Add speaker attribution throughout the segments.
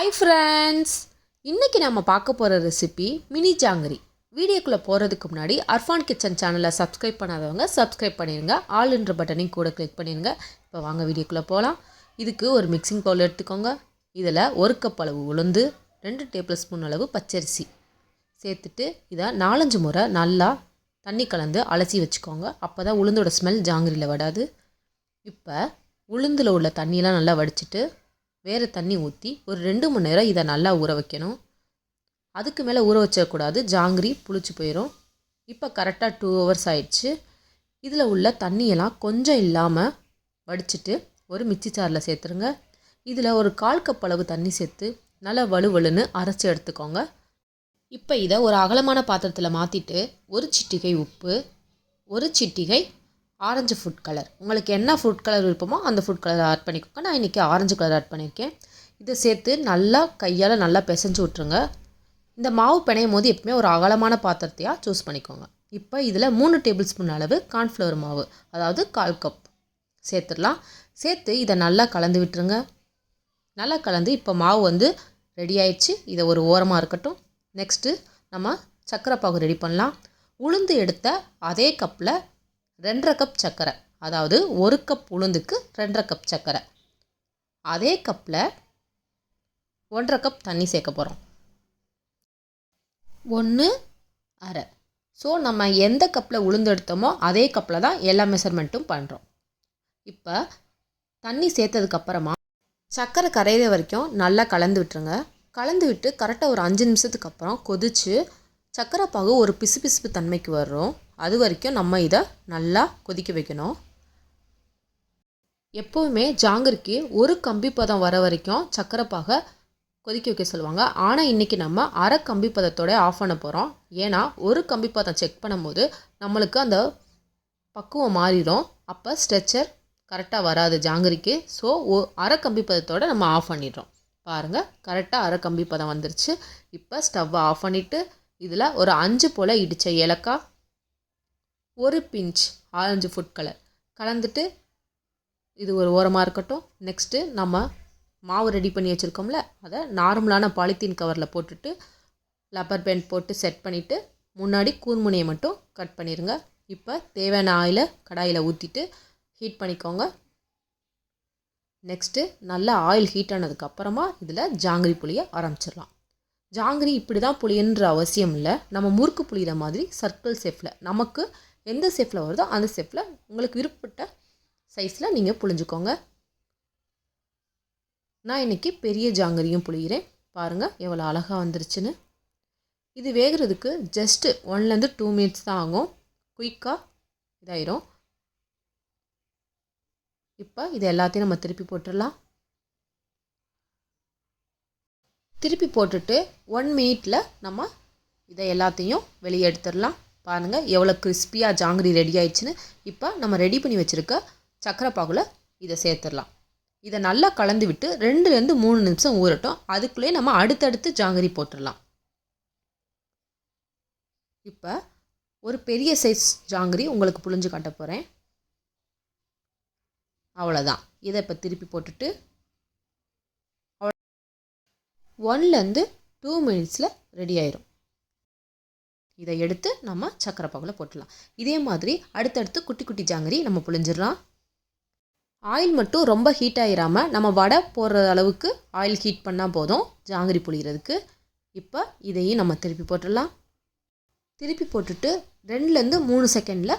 Speaker 1: Hi friends, இன்றைக்கி நம்ம பார்க்க போகிற ரெசிபி மினி ஜாங்கிரி. வீடியோக்குள்ளே போகிறதுக்கு முன்னாடி அர்ஃபான் கிச்சன் சேனலை சப்ஸ்கிரைப் பண்ணாதவங்க சப்ஸ்கிரைப் பண்ணிடுங்க. ஆல்ன்ற பட்டனையும் கூட கிளிக் பண்ணிடுங்க. இப்போ வாங்க வீடியோக்குள்ளே போகலாம். இதுக்கு ஒரு மிக்சிங் பவுல் எடுத்துக்கோங்க. இதில் 1 கப் அளவு உளுந்து, 2 டேபிள் ஸ்பூன் அளவு பச்சரிசி சேர்த்துட்டு இதை 4-5 முறை நல்லா தண்ணி கலந்து அலசி வச்சுக்கோங்க. அப்போ தான் உளுந்தோட ஸ்மெல் ஜாங்கிரியில் வராது. இப்போ உளுந்தில் உள்ள தண்ணியெலாம் நல்லா வடிச்சிட்டு வேறு தண்ணி ஊற்றி ஒரு 2 மணி நேரம் இதை நல்லா ஊற வைக்கணும். அதுக்கு மேலே ஊற வச்சக்கூடாது, ஜாங்கிரி புளிச்சு போயிடும். இப்போ கரெக்டாக 2 ஹவர்ஸ் ஆயிடுச்சு. இதில் உள்ள தண்ணியெல்லாம் கொஞ்சம் இல்லாமல் வடிச்சிட்டு ஒரு மிக்ஸி ஜாரில் சேர்த்துருங்க. இதில் ஒரு 1/4 கப் அளவு தண்ணி சேர்த்து நல்லா வலுவலுன்னு அரைச்சி எடுத்துக்கோங்க. இப்போ இதை ஒரு அகலமான பாத்திரத்தில் மாற்றிட்டு ஒரு சிட்டிகை உப்பு, ஒரு சிட்டிகை ஆரஞ்சு ஃபுட் கலர், உங்களுக்கு என்ன ஃபுட் கலர் விருப்பமோ அந்த ஃபுட் கலர் ஆட் பண்ணிக்கோங்க. நான் இன்றைக்கி ஆரஞ்சு கலர் ஆட் பண்ணியிருக்கேன். இதை சேர்த்து நல்லா கையால் நல்லா பிசைஞ்சு விட்ருங்க. இந்த மாவு பிணையும் போது எப்பவுமே ஒரு அகலமான பாத்திரத்தையாக சூஸ் பண்ணிக்கோங்க. இப்போ இதில் 3 டேபிள் ஸ்பூன் அளவு கார்ன்ஃப்ளவர் மாவு, அதாவது 1/4 கப் சேர்த்துடலாம். சேர்த்து இதை நல்லா கலந்து விட்டுருங்க. நல்லா கலந்து இப்போ மாவு ரெடி ஆயிடுச்சு. இதை ஒரு ஓரமாக இருக்கட்டும். நெக்ஸ்ட்டு நம்ம சர்க்கரை பாகு ரெடி பண்ணலாம். உளுந்து எடுத்த அதே கப்பில் 2.5 கப் சர்க்கரை, அதாவது 1 கப் உளுந்துக்கு 2.5 கப் சர்க்கரை, அதே கப்பில் 1.5 கப் தண்ணி சேர்க்க போகிறோம். 1.5. ஸோ நம்ம எந்த கப்பில் உளுந்து எடுத்தோமோ அதே கப்பில் தான் எல்லா மெஷர்மெண்ட்டும் பண்ணுறோம். இப்போ தண்ணி சேர்த்ததுக்கப்புறமா சர்க்கரை கரையிற வரைக்கும் நல்லா கலந்து விட்டுருங்க. கலந்து விட்டு கரெக்டாக ஒரு 5 நிமிஷத்துக்கு அப்புறம் கொதித்து சர்க்கரை பாகு ஒரு பிசுபிசுப்பு தன்மைக்கு வரும். அது வரைக்கும் நம்ம இதை நல்லா கொதிக்க வைக்கணும். எப்போவுமே ஜாங்கிரிக்கு ஒரு கம்பி பதம் வர வரைக்கும் சர்க்கரை பாகை கொதிக்க வைக்க சொல்லுவாங்க. ஆனால் இன்றைக்கி நம்ம அரை கம்பி பதத்தோட ஆஃப் பண்ண போகிறோம். ஏன்னா ஒரு கம்பி பதம் செக் பண்ணும்போது நம்மளுக்கு அந்த பக்குவம் மாறிடும். அப்போ ஸ்ட்ரெச்சர் கரெக்டாக வராது ஜாங்கிரிக்கு. ஸோ அரை கம்பி பதத்தோடு நம்ம ஆஃப் பண்ணிடுறோம். பாருங்கள், கரெக்டாக அரை கம்பி பதம் வந்துருச்சு. இப்போ ஸ்டவ்வை ஆஃப் பண்ணிவிட்டு இதில் ஒரு 5 போல் இடித்த ஏலக்காய், ஒரு பிஞ்ச் ஆரஞ்சு ஃபுட் கலர் கலந்துட்டு இது ஒரு ஓரமாக இருக்கட்டும். நெக்ஸ்ட்டு நம்ம மாவு ரெடி பண்ணி வச்சுருக்கோம்ல, அதை நார்மலான பாலித்தீன் கவரில் போட்டுட்டு லப்பர் பேண்ட் போட்டு செட் பண்ணிவிட்டு முன்னாடி கூர்முனையை மட்டும் கட் பண்ணிடுங்க. இப்போ தேவையான ஆயிலை கடாயில் ஊற்றிட்டு ஹீட் பண்ணிக்கோங்க. நெக்ஸ்ட்டு நல்லா ஆயில் ஹீட் ஆனதுக்கப்புறமா இதில் ஜாங்கிரி புளியை ஆரம்பிச்சிடலாம். ஜாங்கிரி இப்படி தான் புளியன்ற அவசியம் இல்லை. நம்ம முறுக்கு புளிகிற மாதிரி சர்க்கிள் ஷேப்பில், நமக்கு எந்த ஷேப்பில் வருதோ அந்த ஷேப்பில் உங்களுக்கு விருப்பப்பட்ட சைஸில் நீங்கள் புளிஞ்சுக்கோங்க. நான் இன்றைக்கி பெரிய ஜாங்கிரியும் புளிகிறேன். பாருங்கள் எவ்வளோ அழகாக வந்துருச்சுன்னு. இது வேகிறதுக்கு ஜஸ்ட்டு 1-2 மினிட்ஸ் தான் ஆகும். குயிக்காக இதாயிரும். இப்போ இது எல்லாத்தையும் நம்ம திருப்பி போட்டுடலாம். திருப்பி போட்டுட்டு 1 மினிட்டில் நம்ம இதை எல்லாத்தையும் வெளியே எடுத்துடலாம். பாருங்கள் எவ்வளோ கிறிஸ்பியாக ஜாங்கிரி ரெடி ஆயிடுச்சுன்னு. இப்போ நம்ம ரெடி பண்ணி வச்சுருக்க சர்க்கரை பாகுல இதை சேர்த்துடலாம். இதை நல்லா கலந்து விட்டு 2-3 நிமிஷம் ஊறட்டும். அதுக்குள்ளேயே நம்ம அடுத்தடுத்து ஜாங்கிரி போட்டுடலாம். இப்போ ஒரு பெரிய சைஸ் ஜாங்கிரி உங்களுக்கு புழிஞ்சு காட்ட போகிறேன். அவ்வளோதான். இதை இப்போ திருப்பி போட்டுட்டு 1-2 மினிட்ஸில் ரெடி ஆயிரும். இதை எடுத்து நம்ம சர்க்கரை பாகுல போட்டுடலாம். இதே மாதிரி அடுத்தடுத்து குட்டி குட்டி ஜாங்கிரி நம்ம புழிஞ்சிடலாம். ஆயில் மட்டும் ரொம்ப ஹீட் ஆகிராமல் நம்ம வடை போடுற அளவுக்கு ஆயில் ஹீட் பண்ணால் போதும் ஜாங்கிரி புளிகிறதுக்கு. இப்போ இதையும் நம்ம திருப்பி போட்டுடலாம். திருப்பி போட்டுட்டு 2-3 செகண்டில்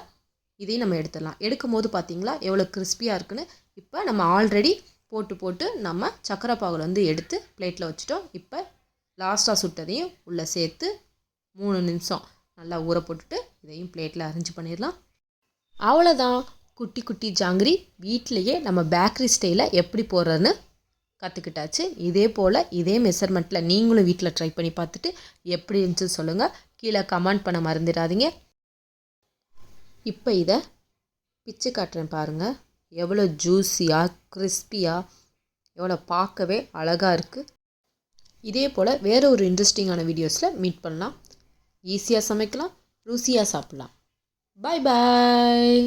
Speaker 1: இதையும் நம்ம எடுத்துடலாம். எடுக்கும் போது பார்த்திங்களா எவ்வளோ கிறிஸ்பியாக இருக்குன்னு. இப்போ நம்ம ஆல்ரெடி போட்டு நம்ம சர்க்கரை பாகுல எடுத்து பிளேட்டில் வச்சுட்டோம். இப்போ லாஸ்ட்டாக சுட்டதையும் உள்ளே சேர்த்து 3 நிமிஷம் நல்லா ஊற போட்டுட்டு இதையும் பிளேட்டில் அரேஞ்ச் பண்ணிடலாம். அவ்வளோதான், குட்டி குட்டி ஜாங்கிரி வீட்டிலையே நம்ம பேக்கரி ஸ்டைலில் எப்படி போடுறதுன்னு கற்றுக்கிட்டாச்சு. இதே போல் இதே மெஷர்மெண்ட்டில் நீங்களும் வீட்டில் ட்ரை பண்ணி பார்த்துட்டு எப்படி இருந்துச்சு சொல்லுங்கள். கீழே கமெண்ட் பண்ண மறந்துடாதீங்க. இப்போ இதை பிச்சு காட்டுறேன் பாருங்கள். எவ்வளோ ஜூஸியாக கிறிஸ்பியாக, எவ்வளோ பார்க்கவே அழகாக இருக்குது. இதே போல் வேறு ஒரு இன்ட்ரெஸ்டிங்கான வீடியோஸில் மீட் பண்ணலாம். ஈஸியாக சமைக்கலாம், ருசியாக சாப்பிட்லாம். பாய் பாய்.